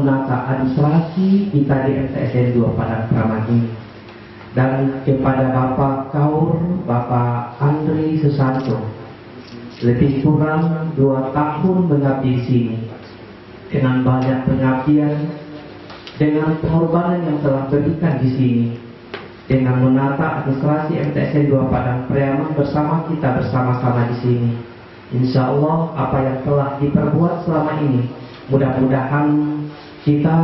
menata administrasi kita di MTSN 2 Padang Peraman ini. Dan kepada Bapak Kaur, Bapak Andri Susanto, lebih kurang 2 tahun mengabdi di sini dengan banyak pengabdian, dengan pengorbanan yang telah berikan di sini, dengan menata administrasi MTSN 2 Padang Peraman bersama kita bersama-sama di sini. Insya Allah apa yang telah diperbuat selama ini, mudah-mudahan kita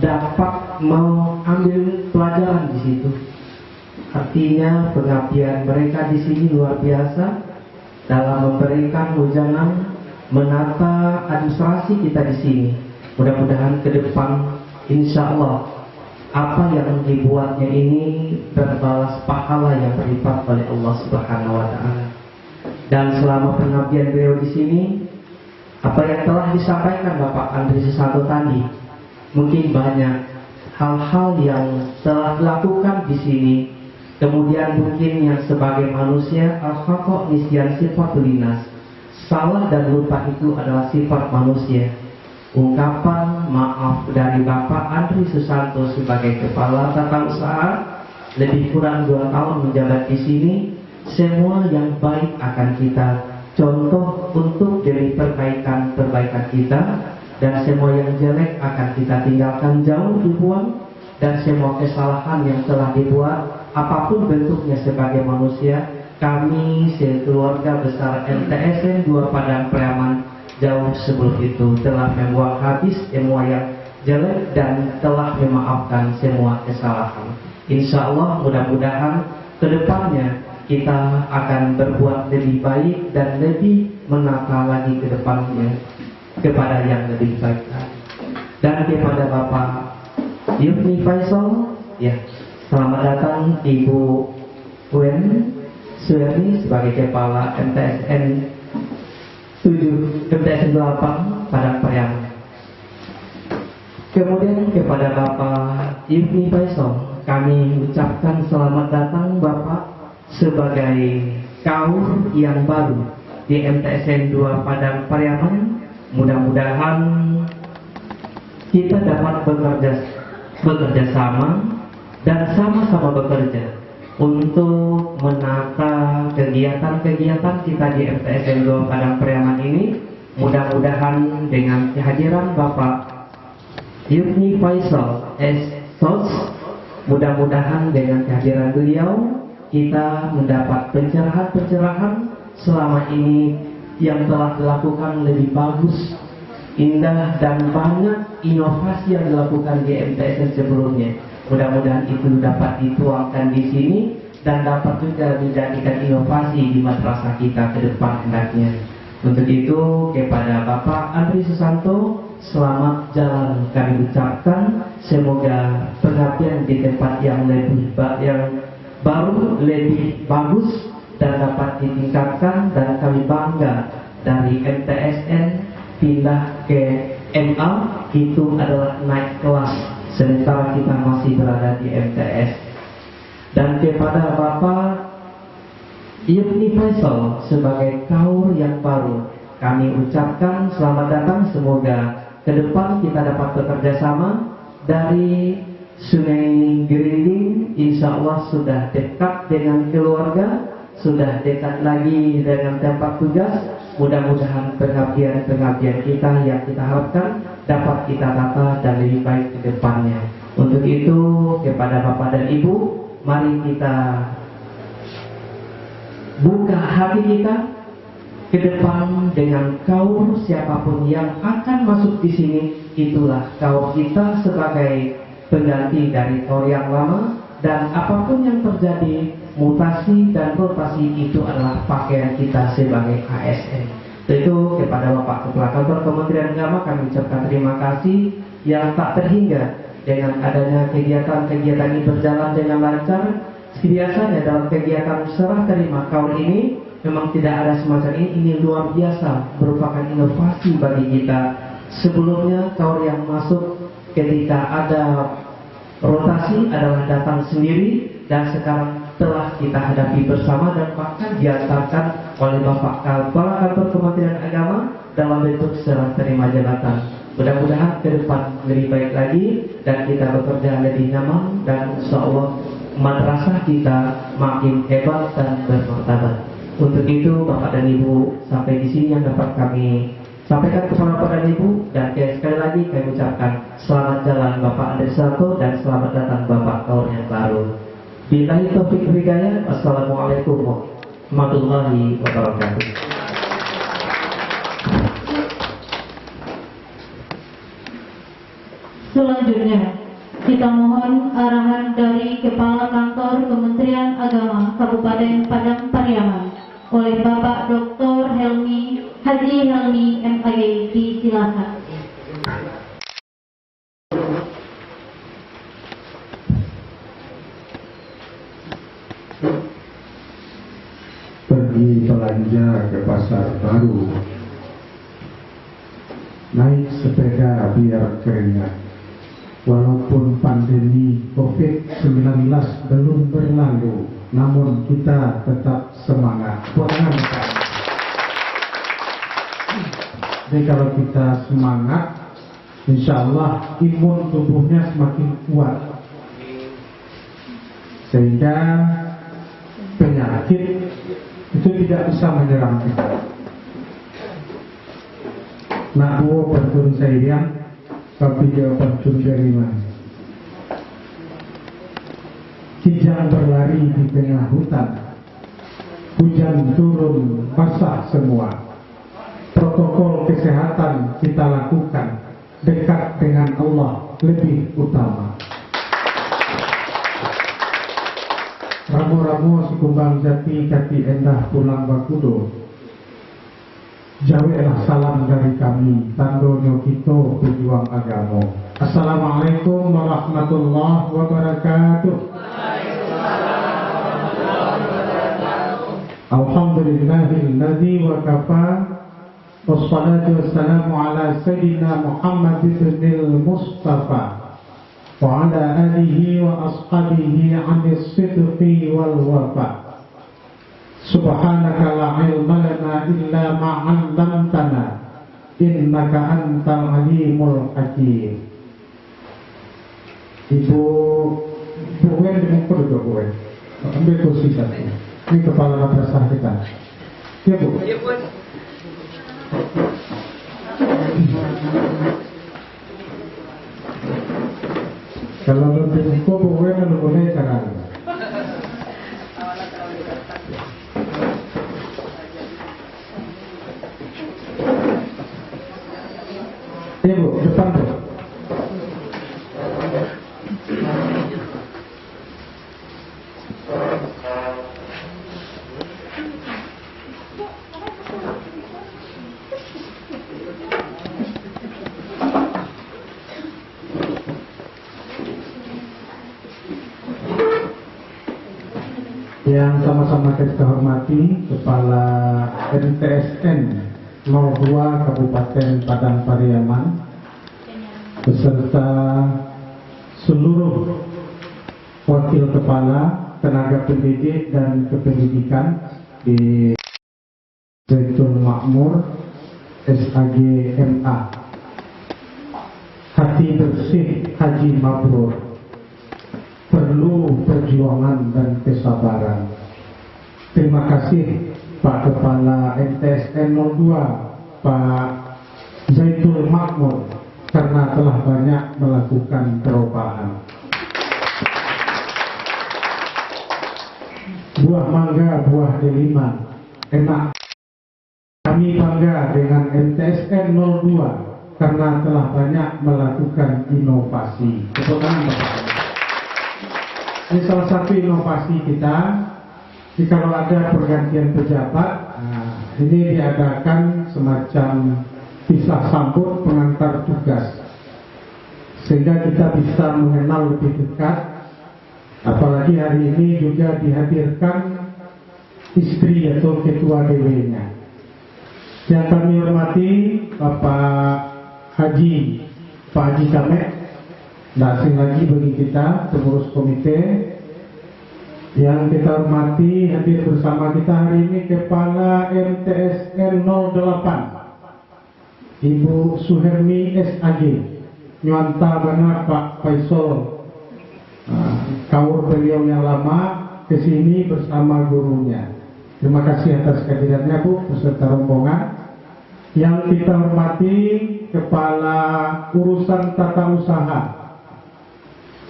dapat mengambil pelajaran di situ. Artinya pengabdian mereka di sini luar biasa dalam memberikan wejangan menata administrasi kita di sini. Mudah-mudahan ke depan insya Allah apa yang dibuatnya ini berbalas pahala yang berlipat oleh Allah Subhanahu wa Ta'ala. Dan selama pengabdian beliau di sini, apa yang telah disampaikan Bapak Andri Susanto tadi, mungkin banyak hal-hal yang telah dilakukan di sini. Kemudian mungkin yang sebagai manusia, al-khata' nisyan sifatul linas, salah dan lupa itu adalah sifat manusia. Ungkapan maaf dari Bapak Andri Susanto sebagai Kepala Tata Usaha lebih kurang 2 tahun menjabat di sini, semua yang baik akan kita contoh untuk demi perbaikan kita, dan semua yang jelek akan kita tinggalkan jauh dibuang, dan semua kesalahan yang telah dibuat apapun bentuknya sebagai manusia, kami sekeluarga besar MTSN 2 Padang Peraman jauh sebelum itu telah membuang habis semua yang jelek dan telah memaafkan semua kesalahan. Insya Allah mudah-mudahan kedepannya kita akan berbuat lebih baik dan lebih menata lagi ke depannya kepada yang lebih baik. Dan kepada Bapak Yufni Faisal, ya, selamat datang Ibu Wen Suherni sebagai Kepala MTSN 7, MTSN 8 Padang Peraman. Kemudian kepada Bapak Yufni Faisal, kami ucapkan selamat datang Bapak sebagai kaur yang baru di MTSN 2 Padang Peraman. Mudah-mudahan kita dapat bekerja sama dan sama-sama bekerja untuk menata kegiatan-kegiatan kita di MTSN 2 Padang Peraman ini. Mudah-mudahan dengan kehadiran Bapak Yufni Faisal SOS, mudah-mudahan dengan kehadiran beliau kita mendapat pencerahan-pencerahan selama ini yang telah dilakukan lebih bagus, indah, dan banyak inovasi yang dilakukan di MTSN sebelumnya. Mudah-mudahan itu dapat dituangkan di sini dan dapat juga menjadikan inovasi di madrasah kita ke depan hendaknya. Untuk itu kepada Bapak Andri Susanto, selamat jalan kami ucapkan. Semoga pengabdian di tempat yang baru lebih bagus dan dapat ditingkatkan, dan kami bangga dari MTSN pindah ke MA itu adalah naik kelas, sementara kita masih berada di MTS. Dan kepada Bapak Yufni Faisal sebagai kaur yang baru, kami ucapkan selamat datang. Semoga ke depan kita dapat bekerja sama. Dari Sungai Gerinding insya Allah sudah dekat dengan keluarga, sudah dekat lagi dengan tempat tugas. Mudah-mudahan pengabdian kita yang kita harapkan dapat kita tata dan lebih baik ke depannya. Untuk itu kepada Bapak dan Ibu, mari kita buka hati kita ke depan dengan kaur siapapun yang akan masuk di sini. Itulah kaur kita sebagai pengganti dari kaur yang lama, dan apapun yang terjadi, mutasi dan rotasi itu adalah pakaian kita sebagai ASN. Itu kepada Bapak Kepala Kantor Kementerian Agama kami ucapkan terima kasih yang tak terhingga dengan adanya kegiatan-kegiatan ini berjalan dengan lancar. Biasanya dalam kegiatan serah terima kaur ini memang tidak ada semacam ini luar biasa, merupakan inovasi bagi kita. Sebelumnya kaur yang masuk ketika ada rotasi adalah datang sendiri, dan sekarang telah kita hadapi bersama dan bahkan diantarkan oleh Bapak Kepala Kantor Kementerian Agama dalam bentuk serah terima jabatan. Mudah-mudahan ke depan lebih baik lagi dan kita bekerja lebih nyaman dan insya Allah madrasah kita makin hebat dan bermartabat. Untuk itu Bapak dan Ibu, sampai di sini yang dapat kami sampaikan kepada Bapak dan Ibu, dan sekali lagi kami ucapkan selamat jalan Bapak Andri Susanto dan selamat datang Bapak Kaur yang baru. Billahi taufiq wal hidayah. Wassalamualaikum warahmatullahi wabarakatuh. Selanjutnya, kita mohon arahan dari Kepala Kantor Kementerian Agama Kabupaten Padang Pariaman oleh Bapak Dr. Haji Helmi MAG, disilakan. Pergi belanja ke pasar baru, naik sepeda biar keringat. Walaupun pandemi COVID-19 belum berlalu, namun kita tetap semangat. Jadi kalau kita semangat, insya Allah imun tubuhnya semakin kuat, sehingga penyakit itu tidak bisa menyerang kita. Nak buo bertun sayang, tapi dia bertun beriman. Kijang berlari di tengah hutan, hujan turun basah semua. Protokol kesehatan kita lakukan, dekat dengan Allah lebih utama. Ramu-ramu sikumbang jati kati endah pulang bakudo. Jauhlah salam dari kami, tandonyo kita pejuang agama. Assalamualaikum warahmatullahi wabarakatuh. Alhamdulillahilladzi wa kafa, wassalatu wassalamu ala sayyidina Muhammad ibnil Mustafa wa ala alihi wa ashabihi anis sidqi wal wafa. Subhanaka la ilma lana illa ma 'allamtana innaka antal alimul hakim. Ibu Wen dimukul dulu Bu Wen. Ambil kursi satu. Ini kepala madrasah kita. Ya Bu. Ya Bu. Kalau lebih buku Bu Wen boleh sekarang. Ibu, depan tuh. Yang sama-sama kita hormati Kepala MTSN 02 Kabupaten Padang Pariaman beserta seluruh wakil kepala, tenaga pendidik dan kependidikan di Zaitul Makmur SAG MA. Hati bersih Haji Mabrur, perlu perjuangan dan kesabaran. Terima kasih Pak Kepala MTSN 02 Pak Zaitul Makmur karena telah banyak melakukan perubahan. Buah mangga, buah delima, enak. Kami bangga dengan MTSN 02 karena telah banyak melakukan inovasi. Ini salah satu inovasi kita. Jadi kalau ada pergantian pejabat, ini diadakan semacam pisah sambut pengantar tugas, sehingga kita bisa mengenal lebih dekat. Apalagi hari ini juga dihadirkan istri atau ketua DW-nya. Yang kami hormati Bapak Haji Pak Haji Kamek, tidak asing lagi bagi kita, pengurus komite. Yang kita hormati, hadir bersama kita hari ini Kepala MTSN 08 Ibu Suhermi SAG, nyuanta benar Pak Faisal, kaur beliau yang lama kesini bersama gurunya. Terima kasih atas kehadirannya Bu beserta rombongan. Yang kita hormati Kepala Urusan Tata Usaha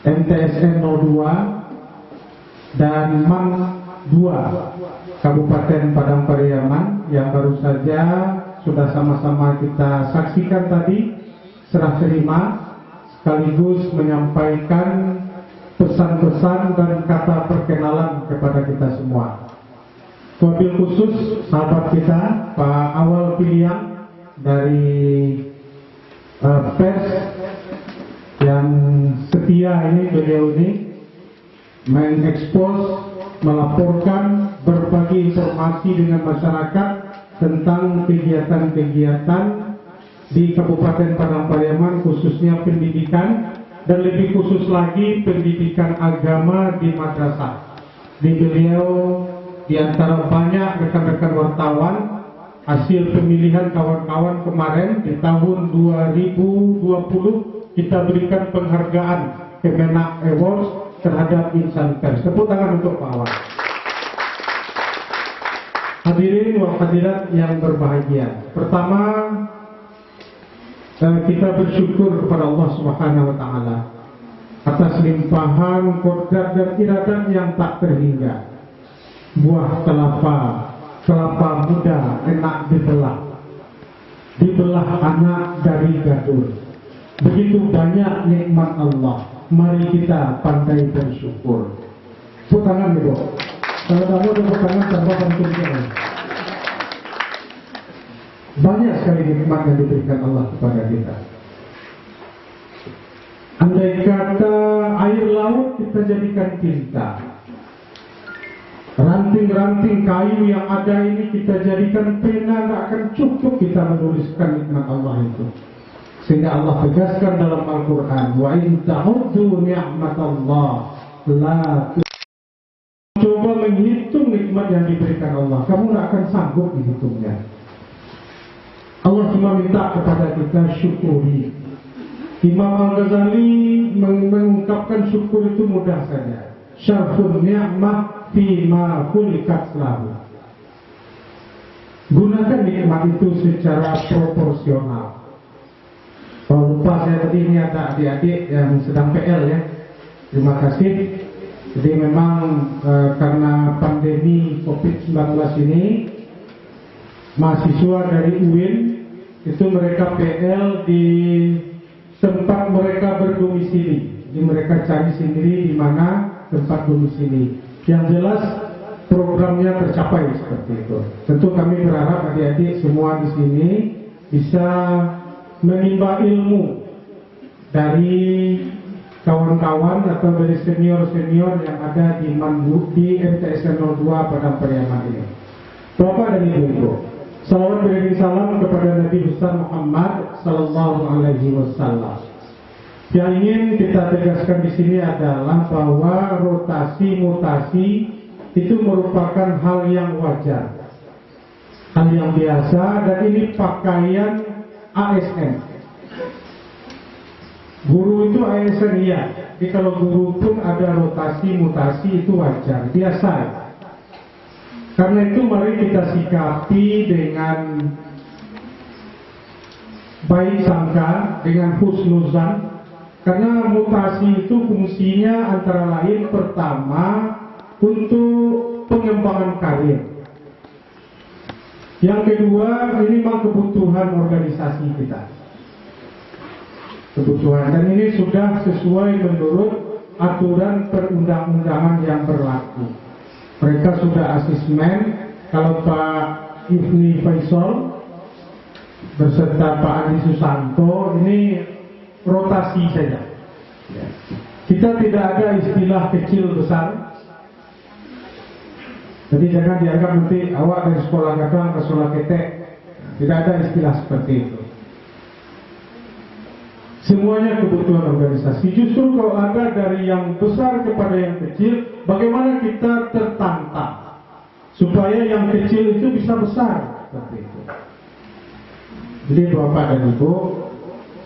MTSN 02 dan MAN 2 Kabupaten Padang Pariaman yang baru saja sudah sama-sama kita saksikan tadi serah terima sekaligus menyampaikan pesan-pesan dan kata perkenalan kepada kita semua. Wabil khusus sahabat kita Pak Awal Piliang dari pers yang setia ini, beliau ini mengekspos, melaporkan, berbagi informasi dengan masyarakat tentang kegiatan-kegiatan di Kabupaten Padang Pariaman, khususnya pendidikan dan lebih khusus lagi pendidikan agama di madrasah. Di beliau di antara banyak rekan-rekan wartawan, hasil pemilihan kawan-kawan kemarin di tahun 2020 kita berikan penghargaan Kemenak Awards terhadap insan pers. Tepuk tangan untuk Pak Awal. Hadirin wa hadirat yang berbahagia. Pertama, kita bersyukur kepada Allah Subhanahu wa taala atas limpahan kodrat dan iradat yang tak terhingga. Buah kelapa muda enak dibelah anak dari gadur. Begitu banyak nikmat Allah, mari kita pandai bersyukur. Tepuk tangan ibu. Kalau kamu tepuk tangan tanpa pentingnya. Banyak sekali nikmat yang diberikan Allah kepada kita. Andai kata air laut kita jadikan tinta, ranting-ranting kayu yang ada ini kita jadikan pena, tidak akan cukup kita menuliskan nikmat Allah itu. Sehingga Allah tegaskan dalam Al-Quran, wa in ta'uddu ni'matallah la. Coba menghitung nikmat yang diberikan Allah, kamu tidak akan sanggup menghitungnya. Allah cuma minta kepada kita syukuri. Imam Al-Ghazali mengungkapkan syukur itu mudah saja. Syarfun ni'mah fima khuliqat lahu. Gunakan nikmat itu secara proporsional. Kalau lupa saya tadi, ini ada adik-adik yang sedang PL ya. Terima kasih. Jadi memang karena pandemi COVID-19 ini, mahasiswa dari UIN itu mereka PL di tempat mereka berdomisili. Jadi mereka cari sendiri di mana tempat domisili. Yang jelas programnya tercapai seperti itu. Tentu kami berharap adik-adik semua di sini bisa menimba ilmu dari kawan-kawan atau dari senior-senior yang ada di MTSN 02 Padang Pariaman ini. Bapak dan Ibu, salawat beriring salam kepada Nabi besar Muhammad Sallallahu Alaihi Wasallam. Yang ingin kita tegaskan di sini adalah bahwa rotasi mutasi itu merupakan hal yang wajar, hal yang biasa, dan ini pakaian ASN. Guru itu ASN ya, jadi kalau guru pun ada rotasi mutasi itu wajar, biasa. Karena itu mari kita sikapi dengan baik sangka, dengan husnuzan. Karena mutasi itu fungsinya antara lain pertama untuk pengembangan karir. Yang kedua, ini memang kebutuhan organisasi kita. Kebutuhan, dan ini sudah sesuai menurut aturan perundang-undangan yang berlaku. Mereka sudah asesmen. Kalau Pak Ifni Faisal beserta Pak Andi Susanto ini rotasi saja. Kita tidak ada istilah kecil besar. Jadi jangan dianggap nanti awak dari sekolah gadang ke sekolah ketek. Tidak ada istilah seperti itu. Semuanya kebutuhan organisasi. Justru kalau ada dari yang besar kepada yang kecil, bagaimana kita tertantang supaya yang kecil itu bisa besar seperti itu. Jadi Bapak dan Ibu,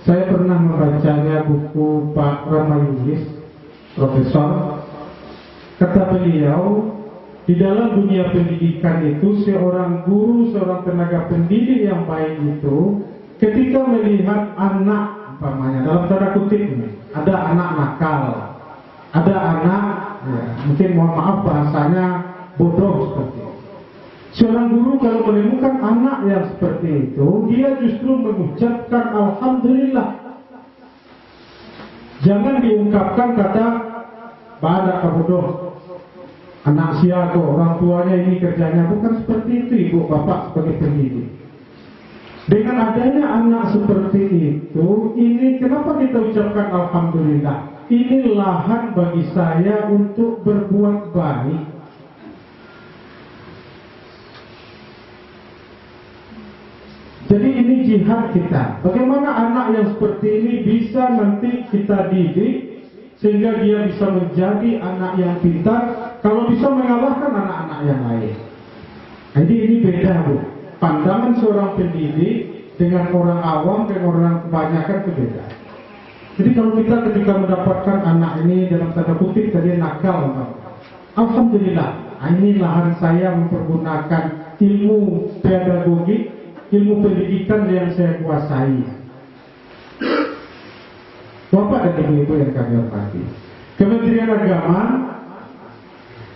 saya pernah membacanya buku Pak Ramayulis, Profesor. Kata beliau, di dalam dunia pendidikan itu seorang guru, seorang tenaga pendidik yang baik itu ketika melihat anak, umpamanya dalam tanda kutip ini, ada anak nakal, ada anak, ya, mungkin mohon maaf bahasanya bodoh seperti itu. Seorang guru kalau menemukan anak yang seperti itu, dia justru mengucapkan Alhamdulillah. Jangan diungkapkan kata badak bodoh, anak siago, orang tuanya ini kerjanya, bukan seperti itu ibu bapak sebagai pendidik. Dengan adanya anak seperti itu, ini kenapa kita ucapkan Alhamdulillah? Ini lahan bagi saya untuk berbuat baik. Jadi ini jihad kita. Bagaimana anak yang seperti ini bisa nanti kita didik sehingga dia bisa menjadi anak yang pintar, kalau bisa mengalahkan anak-anak yang lain. Jadi ini beda Bu. Pandangan seorang pendidik dengan orang awam dan orang kebanyakan itu beda. Jadi kalau kita ketika mendapatkan anak ini dalam tanda kutip tadi nakal, Alhamdulillah, ini lahan saya mempergunakan ilmu pedagogik, ilmu pendidikan yang saya kuasai. Bapak dan Ibu yang kami hormati, Kementerian Agama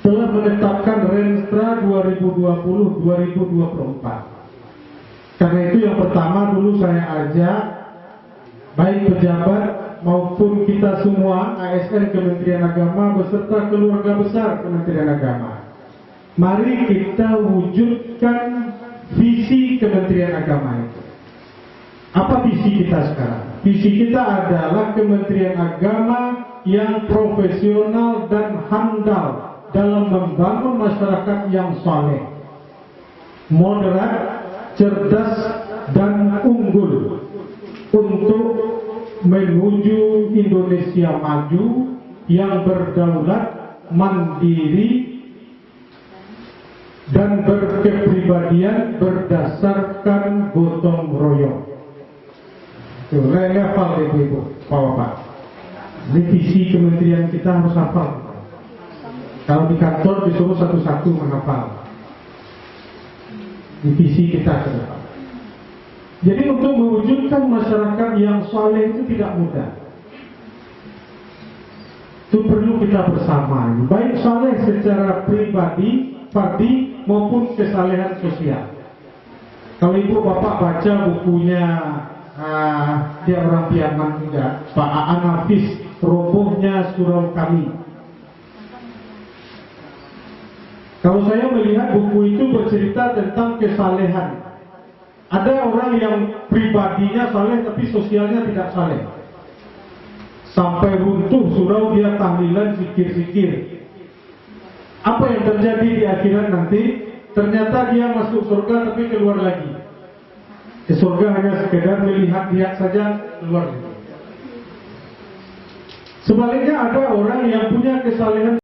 telah menetapkan Renstra 2020-2024. Karena itu yang pertama dulu saya ajak baik pejabat maupun kita semua ASN Kementerian Agama beserta keluarga besar Kementerian Agama. Mari kita wujudkan visi Kementerian Agama itu. Apa visi kita sekarang? Visi kita adalah Kementerian Agama yang profesional dan handal dalam membangun masyarakat yang saleh, moderat, cerdas, dan unggul untuk menuju Indonesia maju yang berdaulat, mandiri, dan berkepribadian berdasarkan gotong royong. Saya hafal Ibu, Bapak. Ini visi kementerian kita harus hafal. Kalau di kantor disuruh satu-satu menghafal. Ini visi kita ke depan. Jadi untuk mewujudkan masyarakat yang saleh itu tidak mudah. Itu perlu kita bersama. Baik saleh secara pribadi, fardi maupun kesalehan sosial. Kalau Ibu Bapak baca bukunya dia orang Piaman juga, Pak Aan Hafiz, Robohnya Surau Kami. Kalau saya melihat buku itu bercerita tentang kesalehan. Ada orang yang pribadinya saleh tapi sosialnya tidak saleh. Sampai runtuh surau dia tahlilan zikir-zikir. Apa yang terjadi di akhirat nanti? Ternyata dia masuk surga tapi keluar lagi. Ke surga hanya sekedar melihat-lihat saja, keluar lagi. Sebaliknya ada orang yang punya kesalehan